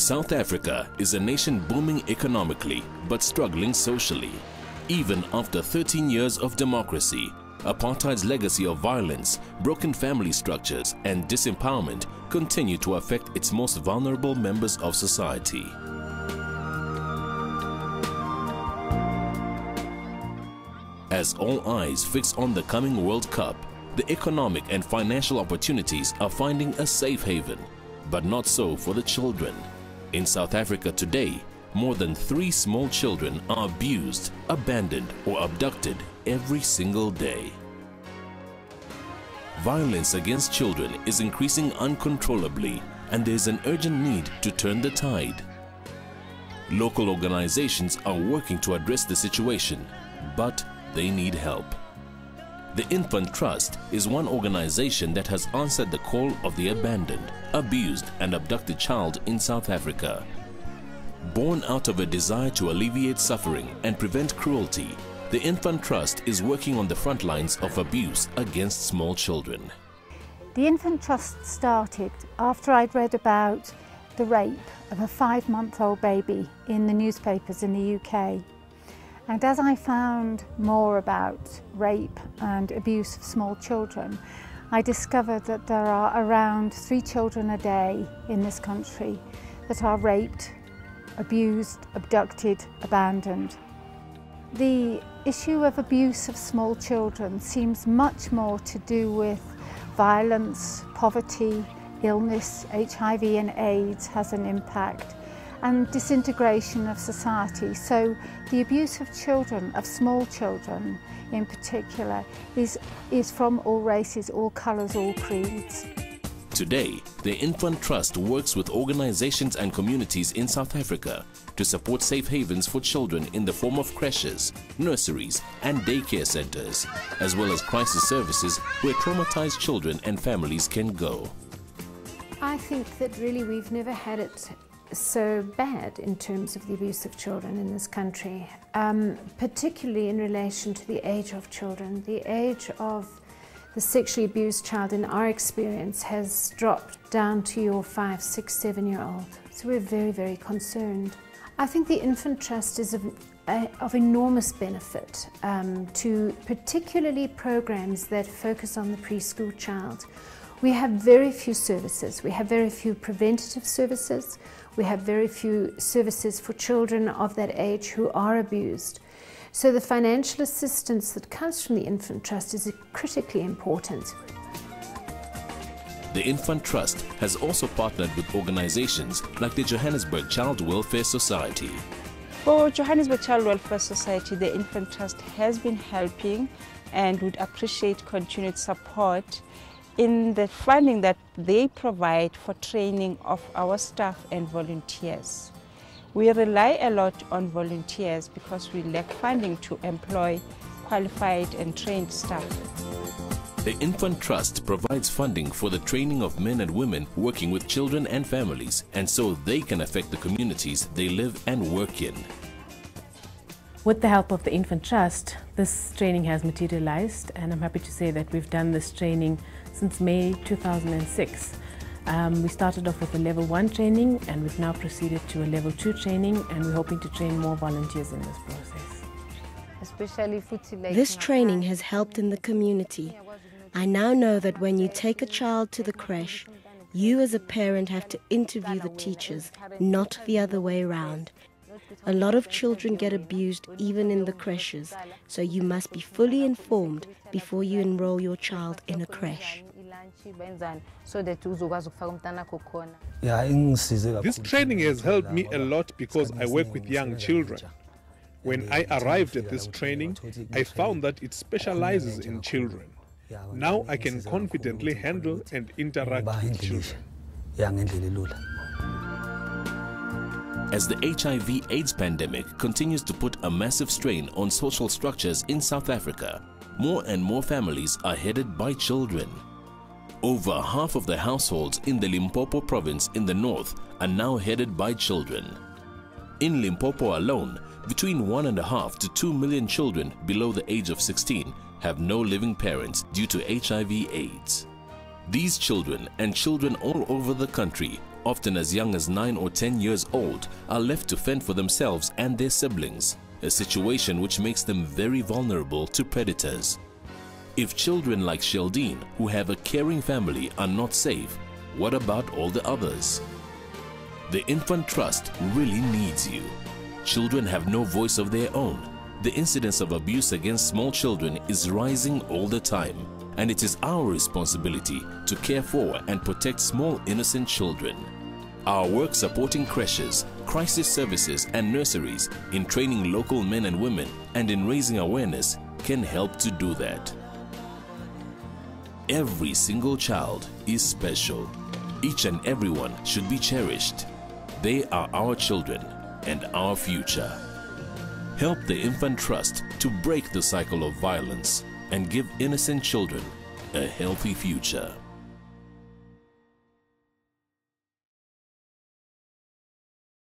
South Africa is a nation booming economically but struggling socially. Even after 13 years of democracy, apartheid's legacy of violence, broken family structures and disempowerment continue to affect its most vulnerable members of society. As all eyes fix on the coming World Cup, the economic and financial opportunities are finding a safe haven, but not so for the children. In South Africa today, more than 3 small children are abused, abandoned or abducted every single day. Violence against children is increasing uncontrollably, and there is an urgent need to turn the tide. Local organizations are working to address the situation, but they need help. The Infant Trust is one organization that has answered the call of the abandoned, abused and abducted child in South Africa. Born out of a desire to alleviate suffering and prevent cruelty, the Infant Trust is working on the front lines of abuse against small children. The Infant Trust started after I'd read about the rape of a 5-month-old baby in the newspapers in the UK. And as I found more about rape and abuse of small children, I discovered that there are around 3 children a day in this country that are raped, abused, abducted, abandoned. The issue of abuse of small children seems much more to do with violence, poverty, illness, HIV and AIDS has an impact, and disintegration of society. So the abuse of children, of small children in particular, is from all races, all colours, all creeds. Today, the Infant Trust works with organizations and communities in South Africa to support safe havens for children in the form of creches, nurseries and daycare centers, as well as crisis services where traumatized children and families can go. I think that really we've never had it so bad in terms of the abuse of children in this country, particularly in relation to the age of children. The age of the sexually abused child in our experience has dropped down to your 5, 6, 7-year-old. So we're very, very concerned. I think the Infant Trust is of enormous benefit to particularly programs that focus on the preschool child. We have very few services. We have very few preventative services. We have very few services for children of that age who are abused. So the financial assistance that comes from the Infant Trust is critically important. The Infant Trust has also partnered with organizations like the Johannesburg Child Welfare Society. For Johannesburg Child Welfare Society, the Infant Trust has been helping and would appreciate continued support in the funding that they provide for training of our staff and volunteers. We rely a lot on volunteers because we lack funding to employ qualified and trained staff. The Infant Trust provides funding for the training of men and women working with children and families, and so they can affect the communities they live and work in. With the help of the Infant Trust, this training has materialized, and I'm happy to say that we've done this training since May 2006. We started off with a level 1 training, and we've now proceeded to a level 2 training, and we're hoping to train more volunteers in this process. This training has helped in the community. I now know that when you take a child to the creche, you as a parent have to interview the teachers, not the other way around. A lot of children get abused even in the creches, so you must be fully informed before you enroll your child in a creche. This training has helped me a lot because I work with young children. When I arrived at this training, I found that it specializes in children. Now I can confidently handle and interact with children. As the HIV/AIDS pandemic continues to put a massive strain on social structures in South Africa, more and more families are headed by children. Over half of the households in the Limpopo province in the north are now headed by children. In Limpopo alone, between 1.5 to 2 million children below the age of 16 have no living parents due to HIV/AIDS. These children and children all over the country often as young as 9 or 10 years old, are left to fend for themselves and their siblings, a situation which makes them very vulnerable to predators. If children like Sheldine, who have a caring family, are not safe, what about all the others? The Infant Trust really needs you. Children have no voice of their own. The incidence of abuse against small children is rising all the time, and it is our responsibility to care for and protect small innocent children. Our work supporting creches, crisis services and nurseries, in training local men and women, and in raising awareness can help to do that. Every single child is special. Each and every one should be cherished. They are our children and our future. Help the Infant Trust to break the cycle of violence and give innocent children a healthy future.